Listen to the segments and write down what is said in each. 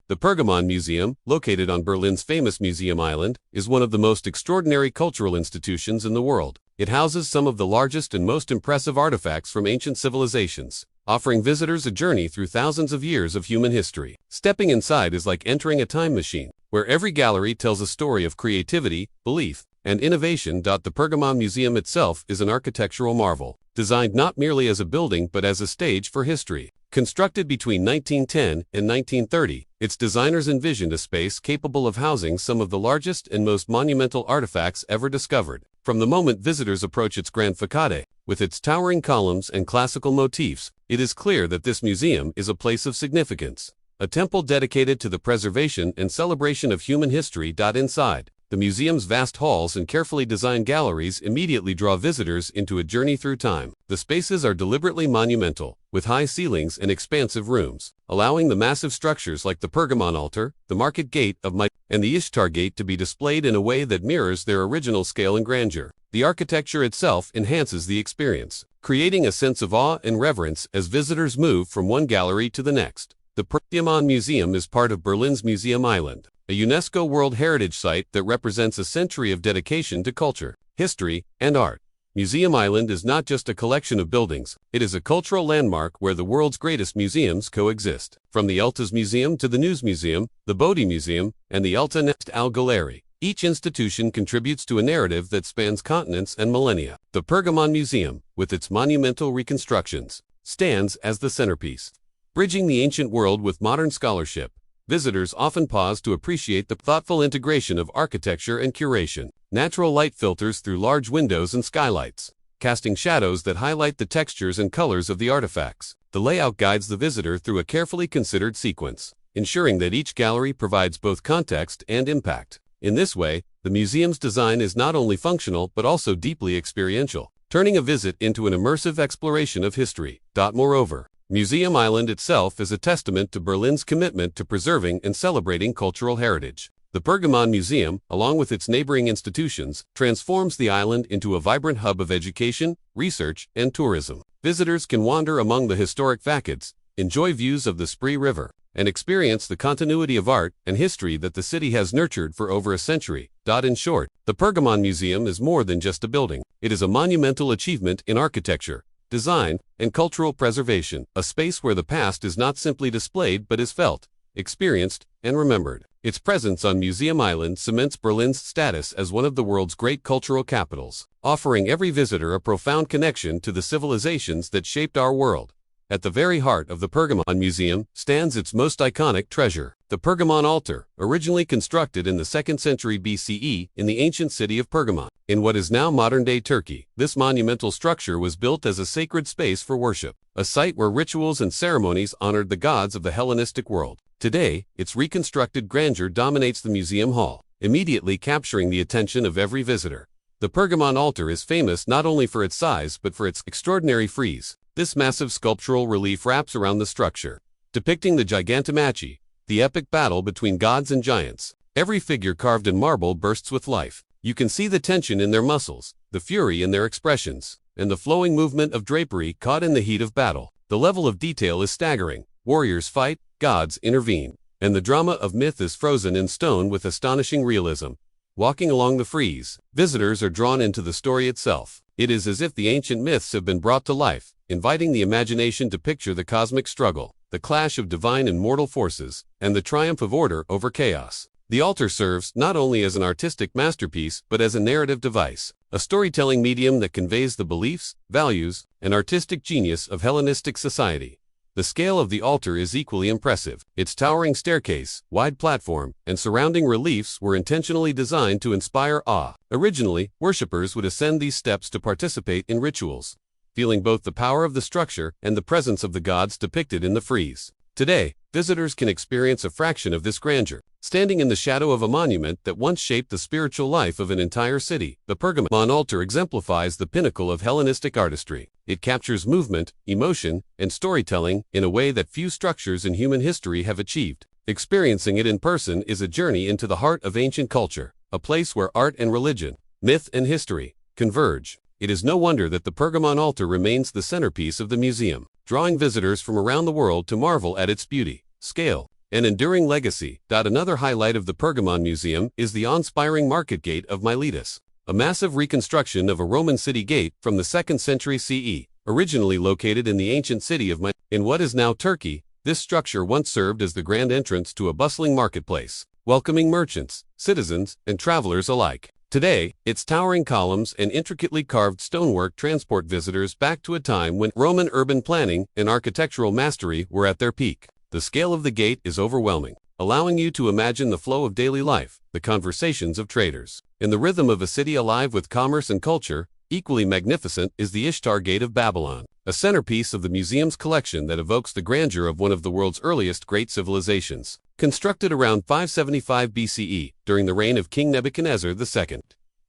The Pergamon Museum, located on Berlin's famous Museum Island, is one of the most extraordinary cultural institutions in the world. It houses some of the largest and most impressive artifacts from ancient civilizations, offering visitors a journey through thousands of years of human history. Stepping inside is like entering a time machine, where every gallery tells a story of creativity, belief, and innovation. The Pergamon Museum itself is an architectural marvel, designed not merely as a building but as a stage for history. Constructed between 1910 and 1930, its designers envisioned a space capable of housing some of the largest and most monumental artifacts ever discovered. From the moment visitors approach its grand facade, with its towering columns and classical motifs, it is clear that this museum is a place of significance, a temple dedicated to the preservation and celebration of human history. Inside, the museum's vast halls and carefully designed galleries immediately draw visitors into a journey through time. The spaces are deliberately monumental, with high ceilings and expansive rooms, allowing the massive structures like the Pergamon Altar, the Market Gate of Miletus, and the Ishtar Gate to be displayed in a way that mirrors their original scale and grandeur. The architecture itself enhances the experience, creating a sense of awe and reverence as visitors move from one gallery to the next. The Pergamon Museum is part of Berlin's Museum Island, a UNESCO World Heritage Site that represents a century of dedication to culture, history, and art. Museum Island is not just a collection of buildings, it is a cultural landmark where the world's greatest museums coexist. From the Altes Museum to the News Museum, the Bode Museum, and the Alte Next Al Gallery, each institution contributes to a narrative that spans continents and millennia. The Pergamon Museum, with its monumental reconstructions, stands as the centerpiece. Bridging the ancient world with modern scholarship, visitors often pause to appreciate the thoughtful integration of architecture and curation. Natural light filters through large windows and skylights, casting shadows that highlight the textures and colors of the artifacts. The layout guides the visitor through a carefully considered sequence, ensuring that each gallery provides both context and impact. In this way, the museum's design is not only functional but also deeply experiential, turning a visit into an immersive exploration of history. Moreover, Museum Island itself is a testament to Berlin's commitment to preserving and celebrating cultural heritage. The Pergamon Museum, along with its neighboring institutions, transforms the island into a vibrant hub of education, research, and tourism. Visitors can wander among the historic facades, enjoy views of the Spree River, and experience the continuity of art and history that the city has nurtured for over a century. In short, the Pergamon Museum is more than just a building. It is a monumental achievement in architecture, design, and cultural preservation, a space where the past is not simply displayed but is felt, experienced, and remembered. Its presence on Museum Island cements Berlin's status as one of the world's great cultural capitals, offering every visitor a profound connection to the civilizations that shaped our world. At the very heart of the Pergamon Museum stands its most iconic treasure, the Pergamon Altar, originally constructed in the 2nd century BCE in the ancient city of Pergamon, in what is now modern-day Turkey. This monumental structure was built as a sacred space for worship, a site where rituals and ceremonies honored the gods of the Hellenistic world. Today, its reconstructed grandeur dominates the museum hall, immediately capturing the attention of every visitor. The Pergamon Altar is famous not only for its size but for its extraordinary frieze. This massive sculptural relief wraps around the structure, depicting the Gigantomachy, the epic battle between gods and giants. Every figure carved in marble bursts with life. You can see the tension in their muscles, the fury in their expressions, and the flowing movement of drapery caught in the heat of battle. The level of detail is staggering. Warriors fight, gods intervene, and the drama of myth is frozen in stone with astonishing realism. Walking along the frieze, visitors are drawn into the story itself. It is as if the ancient myths have been brought to life, inviting the imagination to picture the cosmic struggle, the clash of divine and mortal forces, and the triumph of order over chaos. The altar serves not only as an artistic masterpiece but as a narrative device, a storytelling medium that conveys the beliefs, values, and artistic genius of Hellenistic society. The scale of the altar is equally impressive. Its towering staircase, wide platform, and surrounding reliefs were intentionally designed to inspire awe. Originally, worshippers would ascend these steps to participate in rituals, feeling both the power of the structure and the presence of the gods depicted in the frieze. Today, visitors can experience a fraction of this grandeur, standing in the shadow of a monument that once shaped the spiritual life of an entire city. The Pergamon Altar exemplifies the pinnacle of Hellenistic artistry. It captures movement, emotion, and storytelling in a way that few structures in human history have achieved. Experiencing it in person is a journey into the heart of ancient culture, a place where art and religion, myth and history, converge. It is no wonder that the Pergamon Altar remains the centerpiece of the museum, drawing visitors from around the world to marvel at its beauty, scale, An enduring legacy. Another highlight of the Pergamon Museum is the awe-inspiring Market Gate of Miletus, a massive reconstruction of a Roman city gate from the 2nd century CE. Originally located in the ancient city of Miletus, in what is now Turkey, this structure once served as the grand entrance to a bustling marketplace, welcoming merchants, citizens, and travelers alike. Today, its towering columns and intricately carved stonework transport visitors back to a time when Roman urban planning and architectural mastery were at their peak. The scale of the gate is overwhelming, allowing you to imagine the flow of daily life, the conversations of traders, and the rhythm of a city alive with commerce and culture. Equally magnificent is the Ishtar Gate of Babylon, a centerpiece of the museum's collection that evokes the grandeur of one of the world's earliest great civilizations. Constructed around 575 BCE, during the reign of King Nebuchadnezzar II,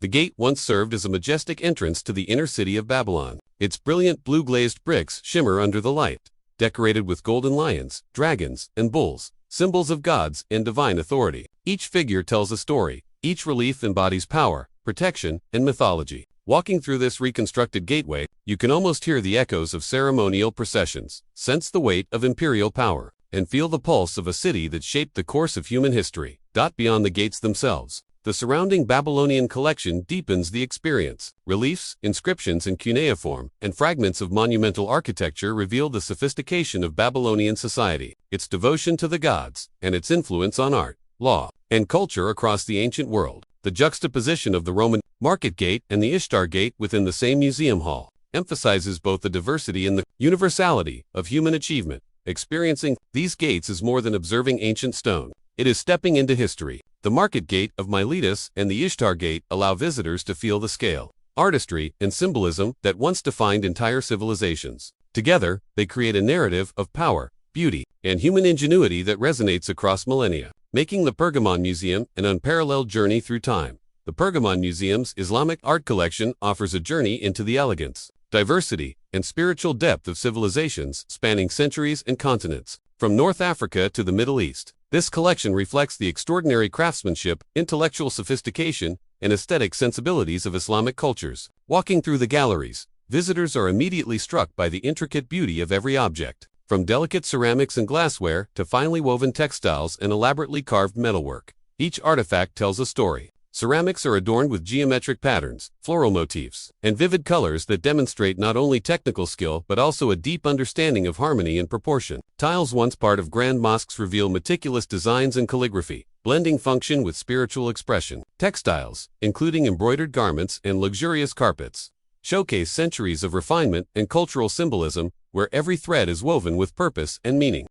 the gate once served as a majestic entrance to the inner city of Babylon. Its brilliant blue-glazed bricks shimmer under the light, decorated with golden lions, dragons, and bulls, symbols of gods and divine authority. Each figure tells a story, each relief embodies power, protection, and mythology. Walking through this reconstructed gateway, you can almost hear the echoes of ceremonial processions, sense the weight of imperial power, and feel the pulse of a city that shaped the course of human history. Beyond the gates themselves, the surrounding Babylonian collection deepens the experience. Reliefs, inscriptions in cuneiform, and fragments of monumental architecture reveal the sophistication of Babylonian society, its devotion to the gods, and its influence on art, law, and culture across the ancient world. The juxtaposition of the Roman Market Gate and the Ishtar Gate within the same museum hall emphasizes both the diversity and the universality of human achievement. Experiencing these gates is more than observing ancient stone. It is stepping into history. The Market Gate of Miletus and the Ishtar Gate allow visitors to feel the scale, artistry, and symbolism that once defined entire civilizations. Together, they create a narrative of power, beauty, and human ingenuity that resonates across millennia, making the Pergamon Museum an unparalleled journey through time. The Pergamon Museum's Islamic art collection offers a journey into the elegance, diversity, and spiritual depth of civilizations spanning centuries and continents, from North Africa to the Middle East. This collection reflects the extraordinary craftsmanship, intellectual sophistication, and aesthetic sensibilities of Islamic cultures. Walking through the galleries, visitors are immediately struck by the intricate beauty of every object, from delicate ceramics and glassware to finely woven textiles and elaborately carved metalwork. Each artifact tells a story. Ceramics are adorned with geometric patterns, floral motifs, and vivid colors that demonstrate not only technical skill but also a deep understanding of harmony and proportion. Tiles, once part of grand mosques, reveal meticulous designs and calligraphy, blending function with spiritual expression. Textiles, including embroidered garments and luxurious carpets, showcase centuries of refinement and cultural symbolism, where every thread is woven with purpose and meaning.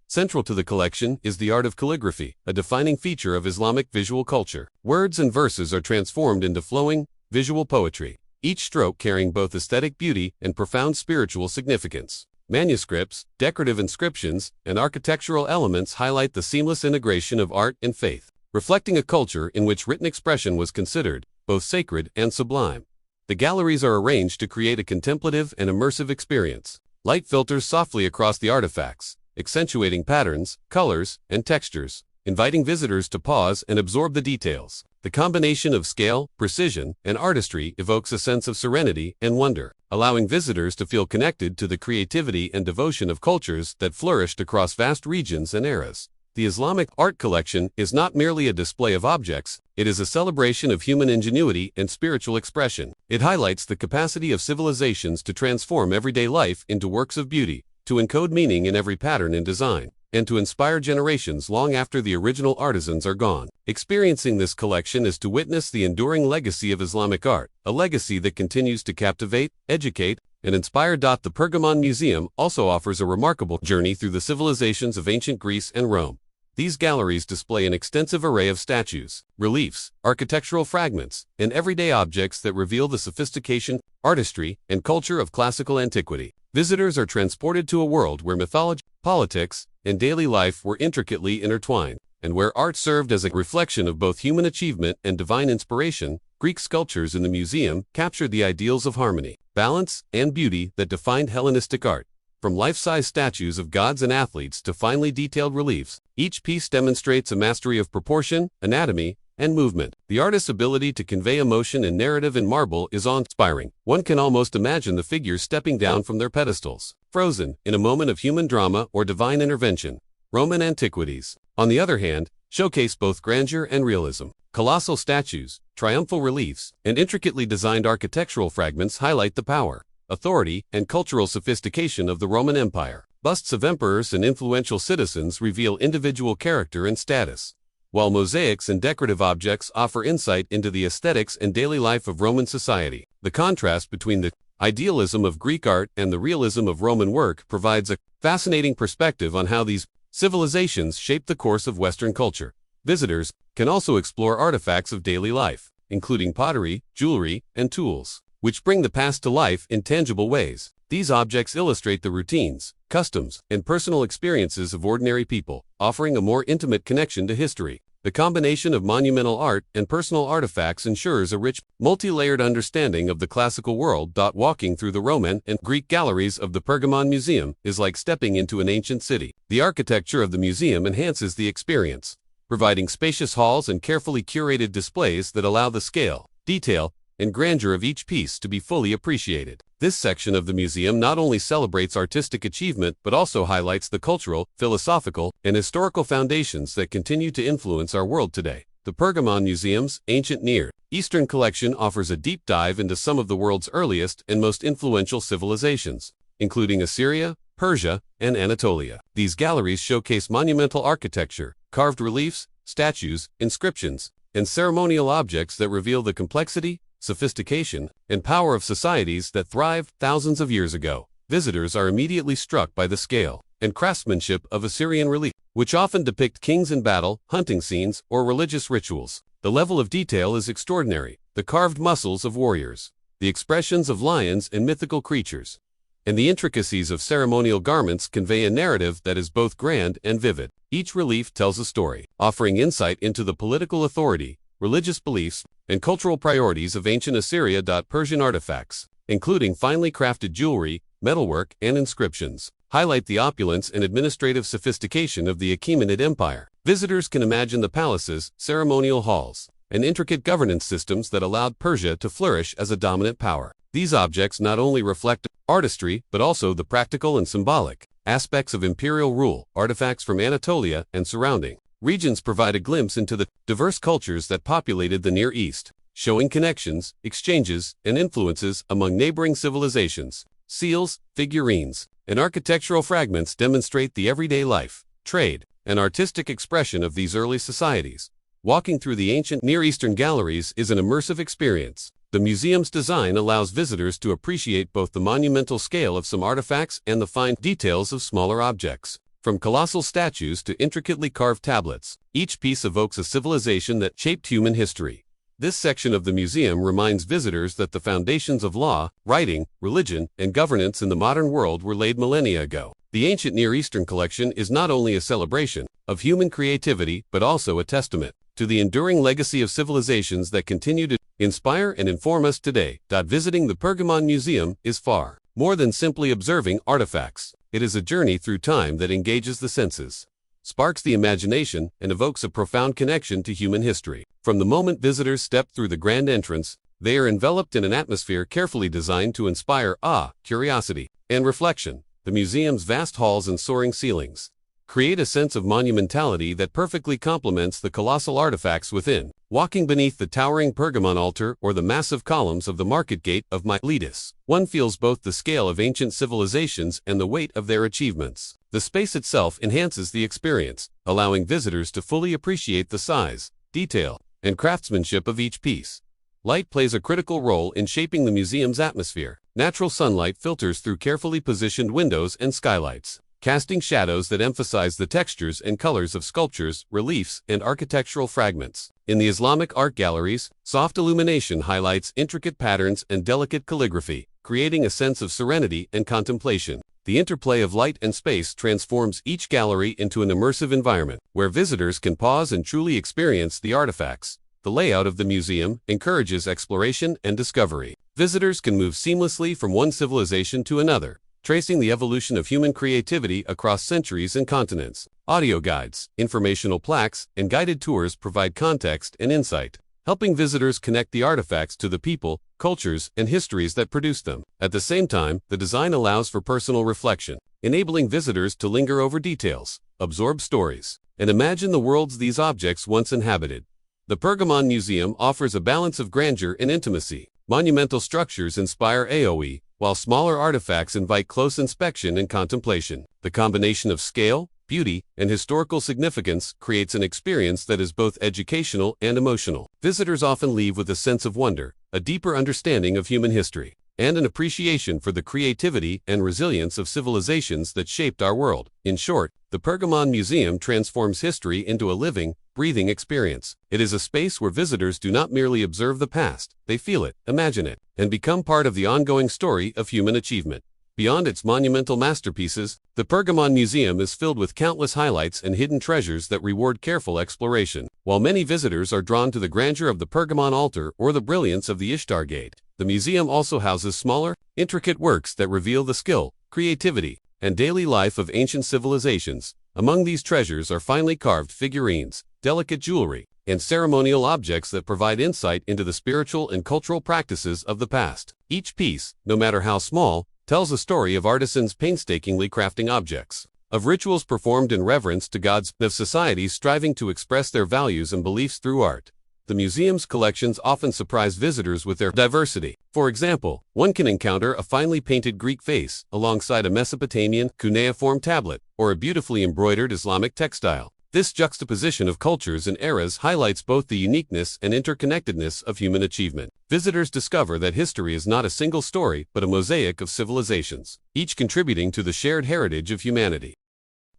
Central to the collection is the art of calligraphy, a defining feature of Islamic visual culture. Words and verses are transformed into flowing, visual poetry, each stroke carrying both aesthetic beauty and profound spiritual significance. Manuscripts, decorative inscriptions, and architectural elements highlight the seamless integration of art and faith, reflecting a culture in which written expression was considered both sacred and sublime. The galleries are arranged to create a contemplative and immersive experience. Light filters softly across the artifacts, accentuating patterns, colors, and textures, inviting visitors to pause and absorb the details. The combination of scale, precision, and artistry evokes a sense of serenity and wonder, allowing visitors to feel connected to the creativity and devotion of cultures that flourished across vast regions and eras. The Islamic art collection is not merely a display of objects, it is a celebration of human ingenuity and spiritual expression. It highlights the capacity of civilizations to transform everyday life into works of beauty, to encode meaning in every pattern and design, and to inspire generations long after the original artisans are gone. Experiencing this collection is to witness the enduring legacy of Islamic art, a legacy that continues to captivate, educate, and inspire. The Pergamon Museum also offers a remarkable journey through the civilizations of ancient Greece and Rome. These galleries display an extensive array of statues, reliefs, architectural fragments, and everyday objects that reveal the sophistication, artistry, and culture of classical antiquity. Visitors are transported to a world where mythology, politics, and daily life were intricately intertwined, and where art served as a reflection of both human achievement and divine inspiration. Greek sculptures in the museum captured the ideals of harmony, balance, and beauty that defined Hellenistic art. From life-size statues of gods and athletes to finely detailed reliefs, each piece demonstrates a mastery of proportion, anatomy, and movement. The artist's ability to convey emotion and narrative in marble is awe-inspiring. One can almost imagine the figures stepping down from their pedestals, frozen in a moment of human drama or divine intervention. Roman antiquities, on the other hand, showcase both grandeur and realism. Colossal statues, triumphal reliefs, and intricately designed architectural fragments highlight the power, authority, and cultural sophistication of the Roman Empire. Busts of emperors and influential citizens reveal individual character and status, while mosaics and decorative objects offer insight into the aesthetics and daily life of Roman society. The contrast between the idealism of Greek art and the realism of Roman work provides a fascinating perspective on how these civilizations shaped the course of Western culture. Visitors can also explore artifacts of daily life, including pottery, jewelry, and tools, which bring the past to life in tangible ways. These objects illustrate the routines, customs, and personal experiences of ordinary people, offering a more intimate connection to history. The combination of monumental art and personal artifacts ensures a rich, multi-layered understanding of the classical world. Walking through the Roman and Greek galleries of the Pergamon Museum is like stepping into an ancient city. The architecture of the museum enhances the experience, providing spacious halls and carefully curated displays that allow the scale, detail, and grandeur of each piece to be fully appreciated. This section of the museum not only celebrates artistic achievement but also highlights the cultural, philosophical, and historical foundations that continue to influence our world today. The Pergamon Museum's Ancient Near Eastern collection offers a deep dive into some of the world's earliest and most influential civilizations, including Assyria, Persia, and Anatolia. These galleries showcase monumental architecture, carved reliefs, statues, inscriptions, and ceremonial objects that reveal the complexity, sophistication, and power of societies that thrived thousands of years ago. Visitors are immediately struck by the scale and craftsmanship of Assyrian relief, which often depict kings in battle, hunting scenes, or religious rituals. The level of detail is extraordinary. The carved muscles of warriors, the expressions of lions and mythical creatures, and the intricacies of ceremonial garments convey a narrative that is both grand and vivid. Each relief tells a story, offering insight into the political authority, religious beliefs, and cultural priorities of ancient Assyria. Persian artifacts, including finely crafted jewelry, metalwork, and inscriptions, highlight the opulence and administrative sophistication of the Achaemenid Empire. Visitors can imagine the palaces, ceremonial halls, and intricate governance systems that allowed Persia to flourish as a dominant power. These objects not only reflect artistry but also the practical and symbolic aspects of imperial rule. Artifacts from Anatolia and surrounding regions provide a glimpse into the diverse cultures that populated the Near East, showing connections, exchanges, and influences among neighboring civilizations. Seals, figurines, and architectural fragments demonstrate the everyday life, trade, and artistic expression of these early societies. Walking through the ancient Near Eastern galleries is an immersive experience. The museum's design allows visitors to appreciate both the monumental scale of some artifacts and the fine details of smaller objects. From colossal statues to intricately carved tablets, each piece evokes a civilization that shaped human history. This section of the museum reminds visitors that the foundations of law, writing, religion, and governance in the modern world were laid millennia ago. The ancient Near Eastern collection is not only a celebration of human creativity but also a testament to the enduring legacy of civilizations that continue to inspire and inform us today. Visiting the Pergamon Museum is far more than simply observing artifacts. It is a journey through time that engages the senses, sparks the imagination, and evokes a profound connection to human history. From the moment visitors step through the grand entrance, they are enveloped in an atmosphere carefully designed to inspire awe, curiosity, and reflection. The museum's vast halls and soaring ceilings create a sense of monumentality that perfectly complements the colossal artifacts within. Walking beneath the towering Pergamon Altar or the massive columns of the Market Gate of Miletus, one feels both the scale of ancient civilizations and the weight of their achievements. The space itself enhances the experience, allowing visitors to fully appreciate the size, detail, and craftsmanship of each piece. Light plays a critical role in shaping the museum's atmosphere. Natural sunlight filters through carefully positioned windows and skylights, casting shadows that emphasize the textures and colors of sculptures, reliefs, and architectural fragments. In the Islamic art galleries, soft illumination highlights intricate patterns and delicate calligraphy, creating a sense of serenity and contemplation. The interplay of light and space transforms each gallery into an immersive environment, where visitors can pause and truly experience the artifacts. The layout of the museum encourages exploration and discovery. Visitors can move seamlessly from one civilization to another, tracing the evolution of human creativity across centuries and continents. Audio guides, informational plaques, and guided tours provide context and insight, helping visitors connect the artifacts to the people, cultures, and histories that produced them. At the same time, the design allows for personal reflection, enabling visitors to linger over details, absorb stories, and imagine the worlds these objects once inhabited. The Pergamon Museum offers a balance of grandeur and intimacy. Monumental structures inspire awe, while smaller artifacts invite close inspection and contemplation. The combination of scale, beauty, and historical significance creates an experience that is both educational and emotional. Visitors often leave with a sense of wonder, a deeper understanding of human history, and an appreciation for the creativity and resilience of civilizations that shaped our world. In short, the Pergamon Museum transforms history into a living, breathing experience. It is a space where visitors do not merely observe the past, they feel it, imagine it, and become part of the ongoing story of human achievement. Beyond its monumental masterpieces, the Pergamon Museum is filled with countless highlights and hidden treasures that reward careful exploration. While many visitors are drawn to the grandeur of the Pergamon Altar or the brilliance of the Ishtar Gate, the museum also houses smaller, intricate works that reveal the skill, creativity, and daily life of ancient civilizations. Among these treasures are finely carved figurines, delicate jewelry, and ceremonial objects that provide insight into the spiritual and cultural practices of the past. Each piece, no matter how small, tells a story of artisans painstakingly crafting objects, of rituals performed in reverence to gods, of societies striving to express their values and beliefs through art. The museum's collections often surprise visitors with their diversity. For example, one can encounter a finely painted Greek vase alongside a Mesopotamian cuneiform tablet or a beautifully embroidered Islamic textile. This juxtaposition of cultures and eras highlights both the uniqueness and interconnectedness of human achievement. Visitors discover that history is not a single story but a mosaic of civilizations, each contributing to the shared heritage of humanity.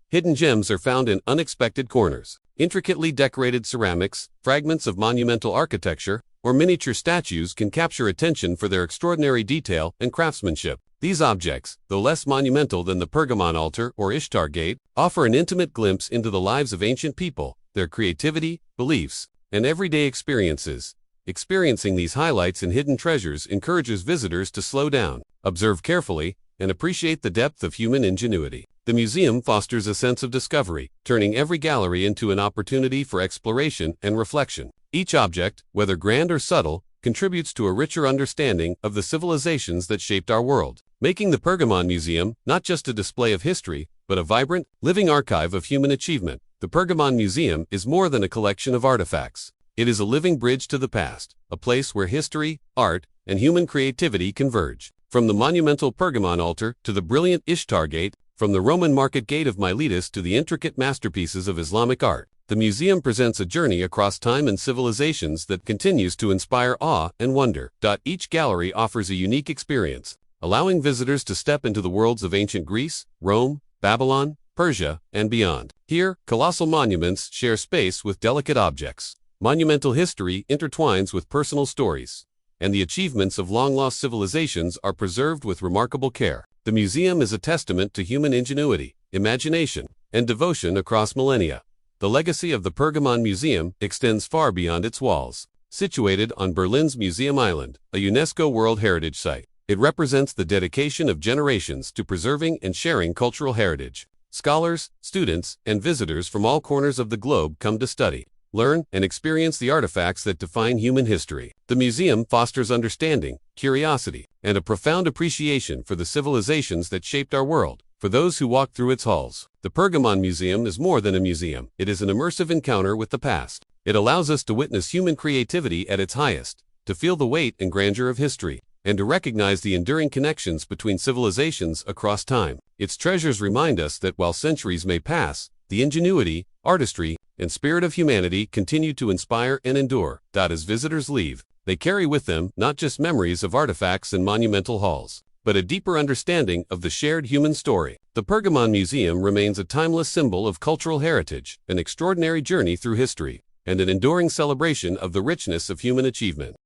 Hidden gems are found in unexpected corners. Intricately decorated ceramics, fragments of monumental architecture, or miniature statues can capture attention for their extraordinary detail and craftsmanship. These objects, though less monumental than the Pergamon Altar or Ishtar Gate, offer an intimate glimpse into the lives of ancient people, their creativity, beliefs, and everyday experiences. Experiencing these highlights and hidden treasures encourages visitors to slow down, observe carefully, and appreciate the depth of human ingenuity. The museum fosters a sense of discovery, turning every gallery into an opportunity for exploration and reflection. Each object, whether grand or subtle, contributes to a richer understanding of the civilizations that shaped our world, making the Pergamon Museum not just a display of history, but a vibrant, living archive of human achievement. The Pergamon Museum is more than a collection of artifacts. It is a living bridge to the past, a place where history, art, and human creativity converge. From the monumental Pergamon Altar to the brilliant Ishtar Gate, from the Roman Market Gate of Miletus to the intricate masterpieces of Islamic art, the museum presents a journey across time and civilizations that continues to inspire awe and wonder. Each gallery offers a unique experience, allowing visitors to step into the worlds of ancient Greece, Rome, Babylon, Persia, and beyond. Here, colossal monuments share space with delicate objects. Monumental history intertwines with personal stories, and the achievements of long-lost civilizations are preserved with remarkable care. The museum is a testament to human ingenuity, imagination, and devotion across millennia. The legacy of the Pergamon Museum extends far beyond its walls. Situated on Berlin's Museum Island, a UNESCO World Heritage Site, it represents the dedication of generations to preserving and sharing cultural heritage. Scholars, students, and visitors from all corners of the globe come to study, learn, and experience the artifacts that define human history. The museum fosters understanding, curiosity, and a profound appreciation for the civilizations that shaped our world. For those who walk through its halls, the Pergamon Museum is more than a museum. It is an immersive encounter with the past. It allows us to witness human creativity at its highest, to feel the weight and grandeur of history, and to recognize the enduring connections between civilizations across time. Its treasures remind us that while centuries may pass, the ingenuity, artistry, and spirit of humanity continue to inspire and endure. As visitors leave, they carry with them not just memories of artifacts and monumental halls, but a deeper understanding of the shared human story. The Pergamon Museum remains a timeless symbol of cultural heritage, an extraordinary journey through history, and an enduring celebration of the richness of human achievement.